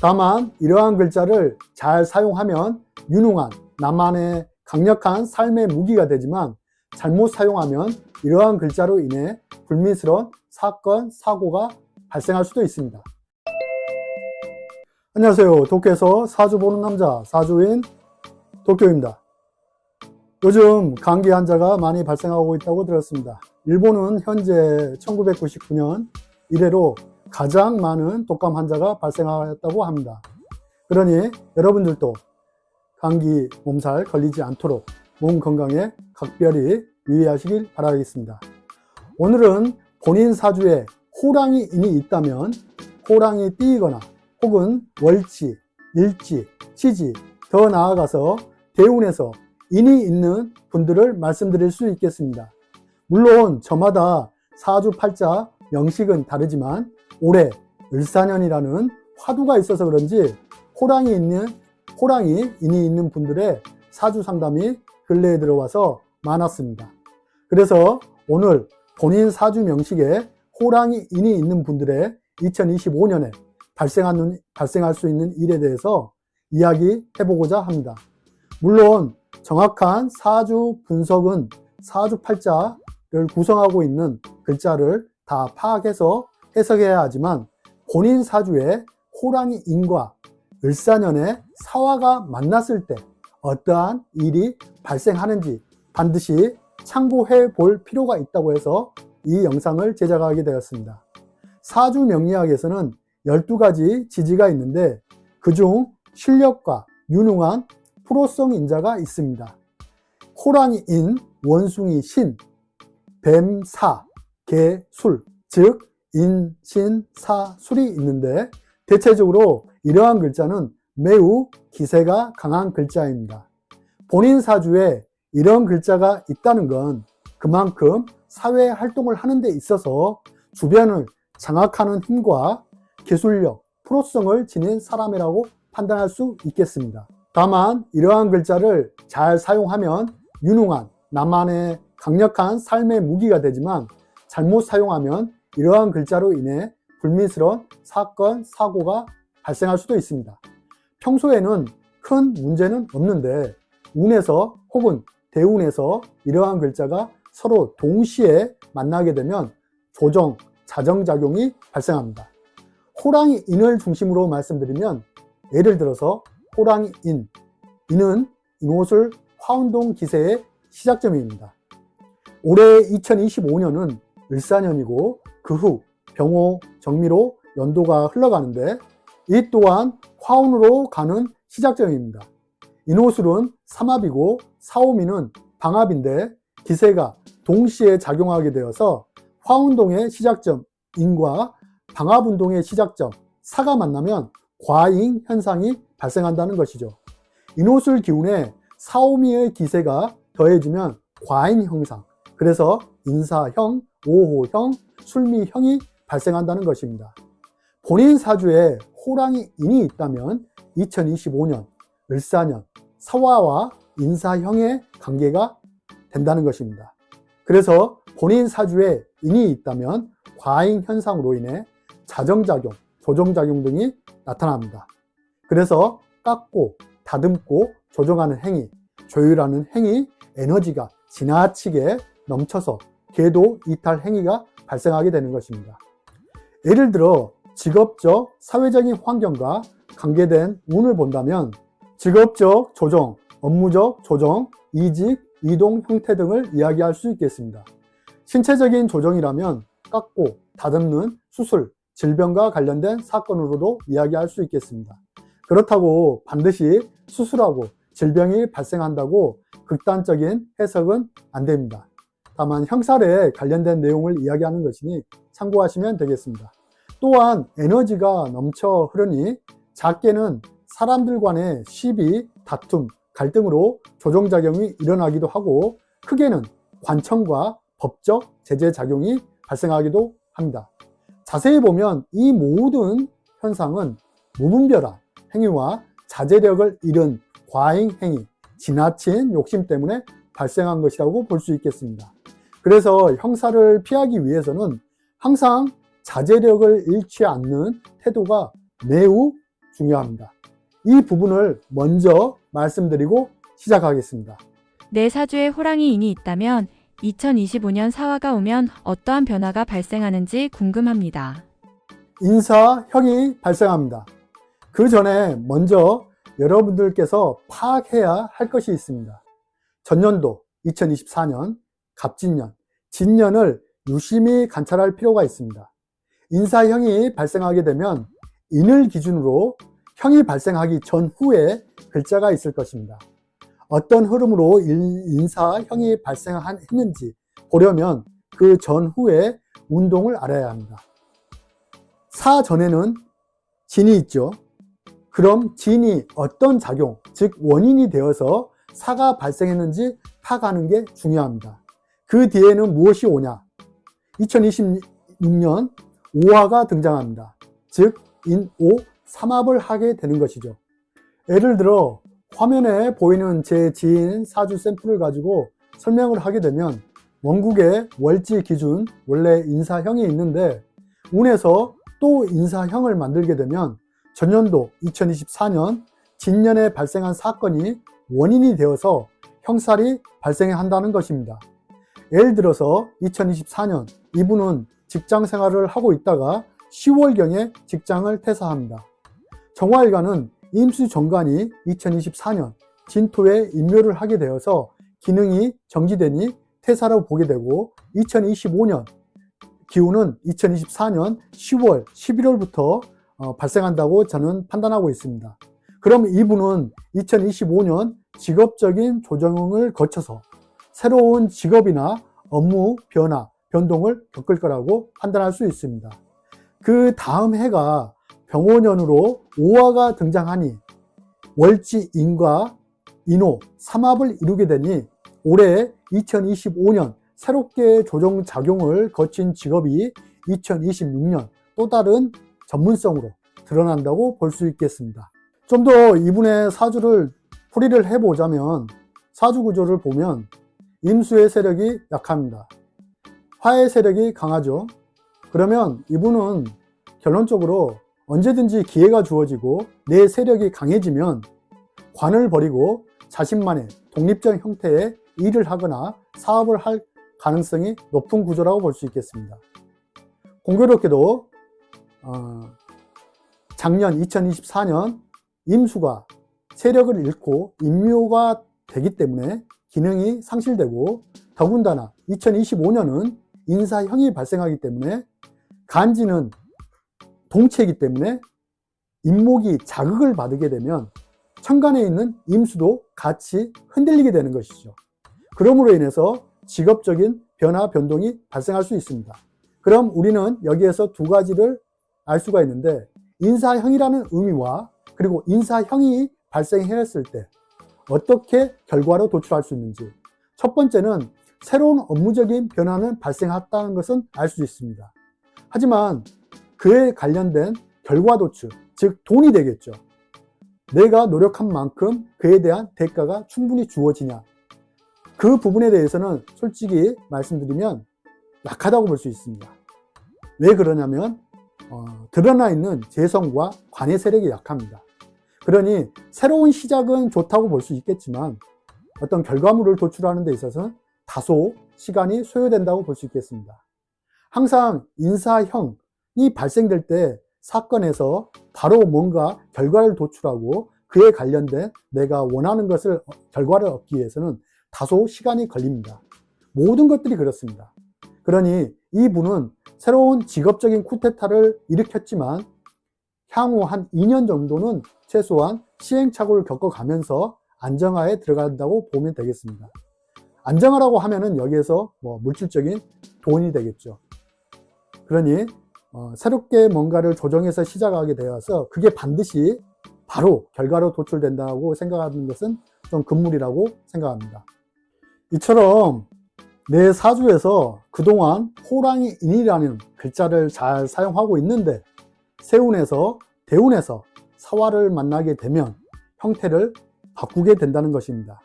다만 이러한 글자를 잘 사용하면 유능한 나만의 강력한 삶의 무기가 되지만 잘못 사용하면 이러한 글자로 인해 불미스러운 사건, 사고가 발생할 수도 있습니다. 안녕하세요. 도쿄에서 사주 보는 남자 사주인 도쿄입니다. 요즘 감기 환자가 많이 발생하고 있다고 들었습니다. 일본은 현재 1999년 이래로 가장 많은 독감 환자가 발생하였다고 합니다. 그러니 여러분들도 감기 몸살 걸리지 않도록 몸 건강에 각별히 유의하시길 바라겠습니다. 오늘은 본인 사주에 호랑이 인이 있다면 호랑이 띠이거나 혹은 월지, 일지, 시지, 더 나아가서 대운에서 인이 있는 분들을 말씀드릴 수 있겠습니다. 물론 저마다 사주 팔자 명식은 다르지만 올해 을사년이라는 화두가 있어서 그런지 호랑이 인이 있는 분들의 사주 상담이 근래에 들어와서 많았습니다. 그래서 오늘 본인 사주 명식에 호랑이 인이 있는 분들의 2025년에 발생할 수 있는 일에 대해서 이야기해보고자 합니다. 물론 정확한 사주 분석은 사주 팔자를 구성하고 있는 글자를 다 파악해서 해석해야 하지만 본인 사주에 호랑이 인과 을사년의 사화가 만났을 때 어떠한 일이 발생하는지 반드시 참고해 볼 필요가 있다고 해서 이 영상을 제작하게 되었습니다. 사주 명리학에서는 12가지 지지가 있는데 그중 실력과 유능한 프로성 인자가 있습니다. 호랑이인, 원숭이 신, 뱀 사, 개 술, 즉 인, 신, 사, 술이 있는데 대체적으로 이러한 글자는 매우 기세가 강한 글자입니다. 본인 사주에 이런 글자가 있다는 건 그만큼 사회 활동을 하는 데 있어서 주변을 장악하는 힘과 기술력, 프로성을 지닌 사람이라고 판단할 수 있겠습니다. 다만 이러한 글자를 잘 사용하면 유능한 나만의 강력한 삶의 무기가 되지만 잘못 사용하면 이러한 글자로 인해 불미스러운 사건, 사고가 발생할 수도 있습니다. 평소에는 큰 문제는 없는데 운에서 혹은 대운에서 이러한 글자가 서로 동시에 만나게 되면 조정, 자정작용이 발생합니다. 호랑이 인을 중심으로 말씀드리면 예를 들어서 호랑이 인은 인호술 화운동 기세의 시작점입니다. 올해 2025년은 을사년이고 그 후 병호, 정미로 연도가 흘러가는데 이 또한 화운으로 가는 시작점입니다. 인호술은 삼합이고 사오미는 방합인데 기세가 동시에 작용하게 되어서 화운동의 시작점 인과 방합운동의 시작점 사가 만나면 과잉 현상이 발생한다는 것이죠. 인호술 기운에 사오미의 기세가 더해지면 과잉 현상, 그래서 인사형, 오호형, 술미형이 발생한다는 것입니다. 본인 사주에 호랑이 인이 있다면 2025년 을사년 사화와 인사형의 관계가 된다는 것입니다. 그래서 본인 사주에 인이 있다면 과잉 현상으로 인해 자정작용, 조정작용 등이 나타납니다. 그래서 깎고, 다듬고, 조정하는 행위, 조율하는 행위, 에너지가 지나치게 넘쳐서 궤도 이탈 행위가 발생하게 되는 것입니다. 예를 들어 직업적, 사회적인 환경과 관계된 운을 본다면 직업적 조정, 업무적 조정, 이직, 이동 형태 등을 이야기할 수 있겠습니다. 신체적인 조정이라면 깎고, 다듬는 수술, 질병과 관련된 사건으로도 이야기할 수 있겠습니다. 그렇다고 반드시 수술하고 질병이 발생한다고 극단적인 해석은 안 됩니다. 다만 형살에 관련된 내용을 이야기하는 것이니 참고하시면 되겠습니다. 또한 에너지가 넘쳐 흐르니 작게는 사람들 간의 시비, 다툼, 갈등으로 조정작용이 일어나기도 하고 크게는 관청과 법적 제재작용이 발생하기도 합니다. 자세히 보면 이 모든 현상은 무분별한 행위와 자제력을 잃은 과잉 행위, 지나친 욕심 때문에 발생한 것이라고 볼 수 있겠습니다. 그래서 형사를 피하기 위해서는 항상 자제력을 잃지 않는 태도가 매우 중요합니다. 이 부분을 먼저 말씀드리고 시작하겠습니다. 내 사주에 호랑이 인이 있다면 2025년 사화가 오면 어떠한 변화가 발생하는지 궁금합니다. 인사형이 발생합니다. 그 전에 먼저 여러분들께서 파악해야 할 것이 있습니다. 전년도 2024년, 갑진년, 진년을 유심히 관찰할 필요가 있습니다. 인사형이 발생하게 되면 인을 기준으로 형이 발생하기 전후에 글자가 있을 것입니다. 어떤 흐름으로 인사형이 발생했는지 보려면 그 전후에 운동을 알아야 합니다. 사 전에는 진이 있죠. 그럼 진이 어떤 작용, 즉 원인이 되어서 사가 발생했는지 파악하는 게 중요합니다. 그 뒤에는 무엇이 오냐? 2026년 오화가 등장합니다. 즉 인오 삼합을 하게 되는 것이죠. 예를 들어 화면에 보이는 제 지인 사주 샘플을 가지고 설명을 하게 되면 원국의 월지 기준 원래 인사형이 있는데 운에서 또 인사형을 만들게 되면 전년도 2024년 진년에 발생한 사건이 원인이 되어서 형살이 발생한다는 것입니다. 예를 들어서 2024년 이분은 직장 생활을 하고 있다가 10월경에 직장을 퇴사합니다. 정화일간은 임수 정관이 2024년 진토에 인묘를 하게 되어서 기능이 정지되니 퇴사로 보게 되고 2025년 기운은 2024년 10월, 11월부터 발생한다고 저는 판단하고 있습니다. 그럼 이분은 2025년 직업적인 조정을 거쳐서 새로운 직업이나 업무 변화, 변동을 겪을 거라고 판단할 수 있습니다. 그 다음 해가 병오년으로 오화가 등장하니 월지 인과 인호, 삼합을 이루게 되니 올해 2025년 새롭게 조정작용을 거친 직업이 2026년 또 다른 전문성으로 드러난다고 볼 수 있겠습니다. 좀 더 이분의 사주를 풀이를 해보자면 사주 구조를 보면 임수의 세력이 약합니다. 화의 세력이 강하죠. 그러면 이분은 결론적으로 언제든지 기회가 주어지고 내 세력이 강해지면 관을 버리고 자신만의 독립적 형태의 일을 하거나 사업을 할 가능성이 높은 구조라고 볼 수 있겠습니다. 공교롭게도 작년 2024년 임수가 세력을 잃고 인묘가 되기 때문에 기능이 상실되고 더군다나 2025년은 인사형이 발생하기 때문에 간지는 동체이기 때문에 인목이 자극을 받게 되면 천간에 있는 임수도 같이 흔들리게 되는 것이죠. 그러므로 인해서 직업적인 변화, 변동이 발생할 수 있습니다. 그럼 우리는 여기에서 두 가지를 알 수가 있는데 인사형이라는 의미와 그리고 인사형이 발생했을 때 어떻게 결과로 도출할 수 있는지. 첫 번째는 새로운 업무적인 변화는 발생했다는 것은 알 수 있습니다. 하지만 그에 관련된 결과 도출, 즉 돈이 되겠죠. 내가 노력한 만큼 그에 대한 대가가 충분히 주어지냐. 그 부분에 대해서는 솔직히 말씀드리면 약하다고 볼 수 있습니다. 왜 그러냐면 드러나 있는 재성과 관의 세력이 약합니다. 그러니 새로운 시작은 좋다고 볼 수 있겠지만 어떤 결과물을 도출하는 데 있어서는 다소 시간이 소요된다고 볼 수 있겠습니다. 항상 인사형이 발생될 때 사건에서 바로 뭔가 결과를 도출하고 그에 관련된 내가 원하는 것을 결과를 얻기 위해서는 다소 시간이 걸립니다. 모든 것들이 그렇습니다. 그러니 이분은 새로운 직업적인 쿠데타를 일으켰지만 향후 한 2년 정도는 최소한 시행착오를 겪어가면서 안정화에 들어간다고 보면 되겠습니다. 안정화라고 하면은 여기에서 물질적인 돈이 되겠죠. 그러니 새롭게 뭔가를 조정해서 시작하게 되어서 그게 반드시 바로 결과로 도출된다고 생각하는 것은 좀 금물이라고 생각합니다. 이처럼 내 사주에서 그동안 호랑이 인이라는 글자를 잘 사용하고 있는데 세운에서 대운에서 사화를 만나게 되면 형태를 바꾸게 된다는 것입니다.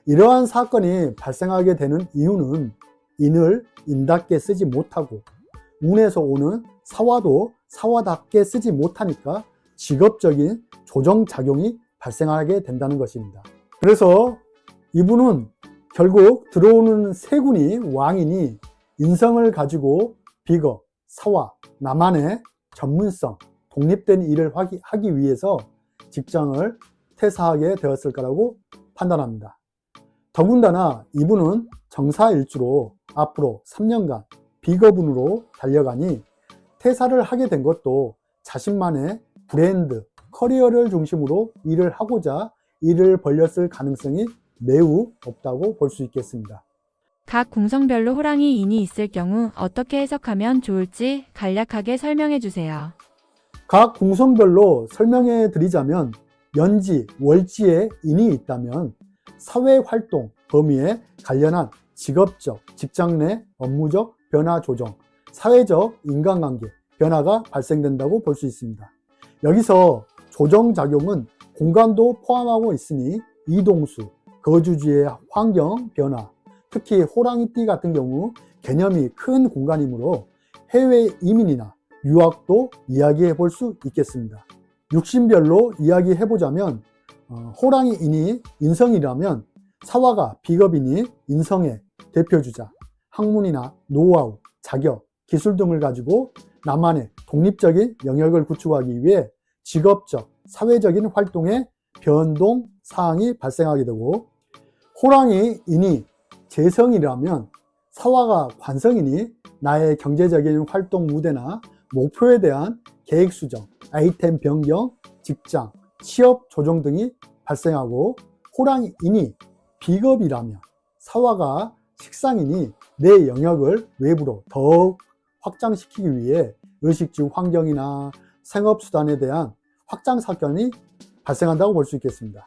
이러한 사건이 발생하게 되는 이유는 인을 인답게 쓰지 못하고 운에서 오는 사화도 사화답게 쓰지 못하니까 직업적인 조정작용이 발생하게 된다는 것입니다. 그래서 이분은 결국 들어오는 세군이 왕이니 인성을 가지고 비거, 사화, 나만의 전문성, 독립된 일을 하기 위해서 직장을 퇴사하게 되었을 거라고 판단합니다. 더군다나 이분은 정사일주로 앞으로 3년간 비거분으로 달려가니 퇴사를 하게 된 것도 자신만의 브랜드, 커리어를 중심으로 일을 하고자 일을 벌렸을 가능성이 매우 높다고 볼 수 있겠습니다. 각 궁성별로 호랑이 인이 있을 경우 어떻게 해석하면 좋을지 간략하게 설명해 주세요. 각 궁성별로 설명해 드리자면 연지, 월지에 인이 있다면 사회활동 범위에 관련한 직업적, 직장 내 업무적 변화 조정, 사회적 인간관계 변화가 발생된다고 볼 수 있습니다. 여기서 조정작용은 공간도 포함하고 있으니 이동수, 거주지의 환경 변화, 특히 호랑이띠 같은 경우 개념이 큰 공간이므로 해외 이민이나 유학도 이야기해 볼 수 있겠습니다. 육신별로 이야기해 보자면 호랑이인이 인성이라면 사화가 비겁이니 인성의 대표주자, 학문이나 노하우, 자격, 기술 등을 가지고 나만의 독립적인 영역을 구축하기 위해 직업적, 사회적인 활동에 변동 사항이 발생하게 되고 호랑이인이 재성이라면 사화가 관성이니 나의 경제적인 활동 무대나 목표에 대한 계획 수정, 아이템 변경, 직장, 취업 조정 등이 발생하고 호랑이인이 비겁이라면 사화가 식상이니 내 영역을 외부로 더욱 확장시키기 위해 의식주 환경이나 생업수단에 대한 확장 사건이 발생한다고 볼 수 있겠습니다.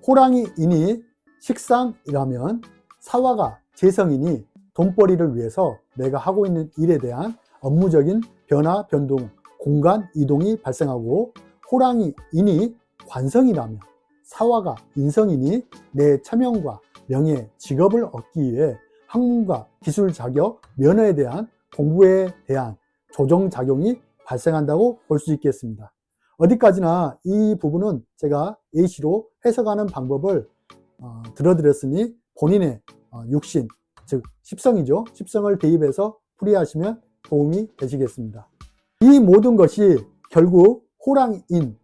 호랑이인이 식상이라면 사화가 재성이니 돈벌이를 위해서 내가 하고 있는 일에 대한 업무적인 변화, 변동, 공간 이동이 발생하고 호랑이인이 관성이라면 사화가 인성이니 내 처명과 명예, 직업을 얻기 위해 학문과 기술 자격, 면허에 대한 공부에 대한 조정작용이 발생한다고 볼 수 있겠습니다. 어디까지나 이 부분은 제가 A씨로 해석하는 방법을 들어드렸으니 본인의 육신, 즉 십성이죠. 십성을 대입해서 풀이하시면 도움이 되시겠습니다. 이 모든 것이 결국 호랑이인,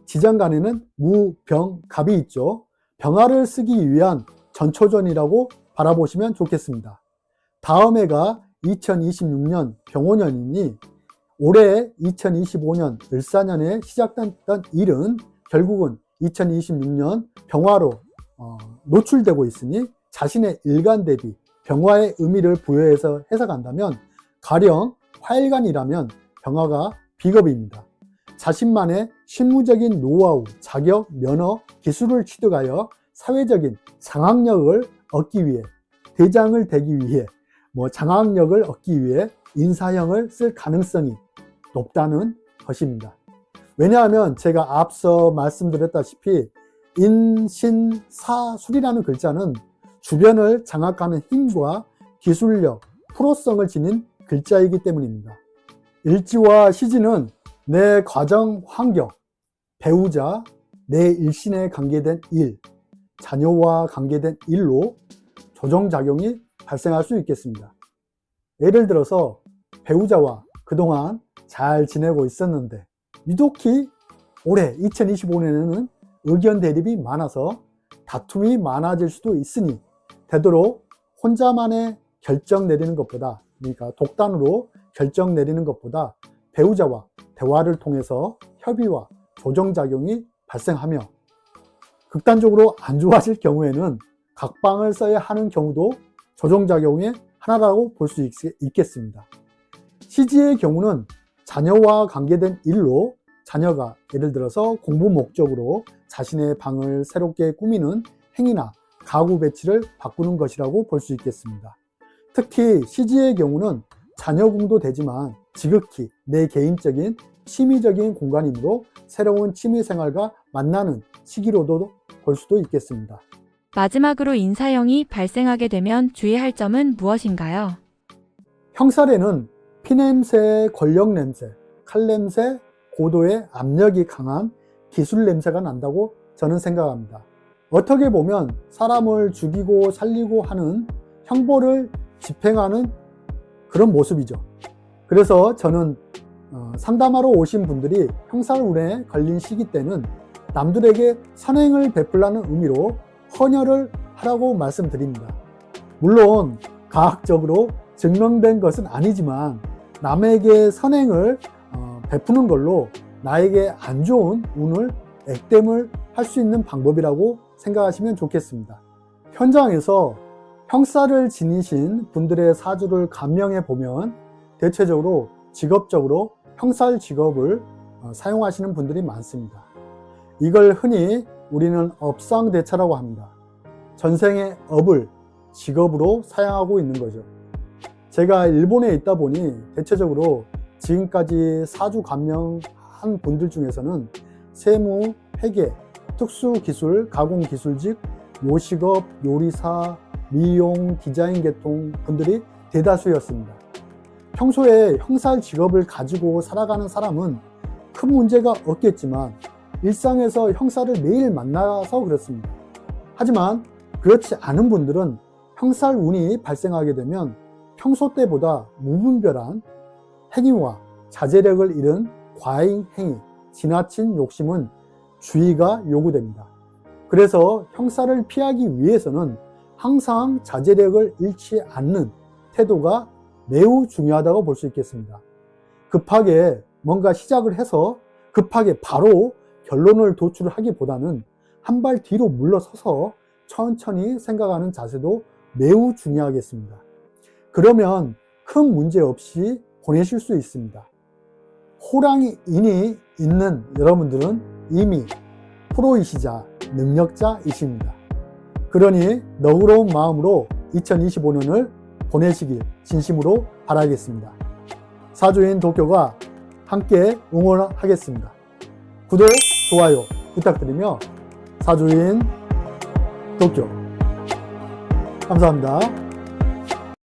지장간에는 무, 병, 갑이 있죠. 병화를 쓰기 위한 전초전이라고 바라보시면 좋겠습니다. 다음 해가 2026년 병호년이니 올해 2025년 을사년에 시작됐던 일은 결국은 2026년 병화로 노출되고 있으니 자신의 일간 대비 병화의 의미를 부여해서 해석한다면 가령 화일간이라면 병화가 비겁입니다. 자신만의 실무적인 노하우, 자격, 면허, 기술을 취득하여 사회적인 장악력을 얻기 위해 대장을 되기 위해 장악력을 얻기 위해 인사형을 쓸 가능성이 높다는 것입니다. 왜냐하면 제가 앞서 말씀드렸다시피 인신사술이라는 글자는 주변을 장악하는 힘과 기술력, 프로성을 지닌 글자이기 때문입니다. 일지와 시지는 내 가정 환경, 배우자, 내 일신에 관계된 일, 자녀와 관계된 일로 조정작용이 발생할 수 있겠습니다. 예를 들어서 배우자와 그동안 잘 지내고 있었는데 유독히 올해 2025년에는 의견 대립이 많아서 다툼이 많아질 수도 있으니 되도록 혼자만의 결정 내리는 것보다, 그러니까 독단으로 결정 내리는 것보다 배우자와 대화를 통해서 협의와 조정작용이 발생하며 극단적으로 안 좋아질 경우에는 각방을 써야 하는 경우도 조정작용의 하나라고 볼 수 있겠습니다. 시지의 경우는 자녀와 관계된 일로 자녀가 예를 들어서 공부 목적으로 자신의 방을 새롭게 꾸미는 행위나 가구 배치를 바꾸는 것이라고 볼 수 있겠습니다. 특히 시지의 경우는 자녀궁도 되지만 지극히 내 개인적인 취미적인 공간이므로 새로운 취미생활과 만나는 시기로도 볼 수도 있겠습니다. 마지막으로 인사형이 발생하게 되면 주의할 점은 무엇인가요? 형살에는 피냄새, 권력냄새, 칼냄새, 고도의 압력이 강한 기술 냄새가 난다고 저는 생각합니다. 어떻게 보면 사람을 죽이고 살리고 하는 형벌을 집행하는 그런 모습이죠. 그래서 저는 상담하러 오신 분들이 형사운에 걸린 시기 때는 남들에게 선행을 베풀라는 의미로 헌혈을 하라고 말씀드립니다. 물론 과학적으로 증명된 것은 아니지만 남에게 선행을 베푸는 걸로 나에게 안 좋은 운을 액땜을 할 수 있는 방법이라고 생각하시면 좋겠습니다. 현장에서 형사를 지니신 분들의 사주를 감명해 보면 대체적으로 직업적으로 형사 직업을 사용하시는 분들이 많습니다. 이걸 흔히 우리는 업상대차라고 합니다. 전생의 업을 직업으로 사용하고 있는 거죠. 제가 일본에 있다 보니 대체적으로 지금까지 사주 감명한 분들 중에서는 세무, 회계, 특수기술, 가공기술직, 요식업, 요리사, 미용, 디자인 계통 분들이 대다수였습니다. 평소에 형사 직업을 가지고 살아가는 사람은 큰 문제가 없겠지만 일상에서 형사를 매일 만나서 그렇습니다. 하지만 그렇지 않은 분들은 형사 운이 발생하게 되면 평소 때보다 무분별한 행위와 자제력을 잃은 과잉 행위, 지나친 욕심은 주의가 요구됩니다. 그래서 형사를 피하기 위해서는 항상 자제력을 잃지 않는 태도가 매우 중요하다고 볼 수 있겠습니다. 급하게 뭔가 시작을 해서 급하게 바로 결론을 도출하기보다는 한 발 뒤로 물러서서 천천히 생각하는 자세도 매우 중요하겠습니다. 그러면 큰 문제 없이 보내실 수 있습니다. 호랑이 인이 있는 여러분들은 이미 프로이시자 능력자이십니다. 그러니 너그러운 마음으로 2025년을 보내시길 진심으로 바라겠습니다. 사주인 도쿄가 함께 응원하겠습니다. 구독, 좋아요 부탁드리며 사주인 도쿄 감사합니다.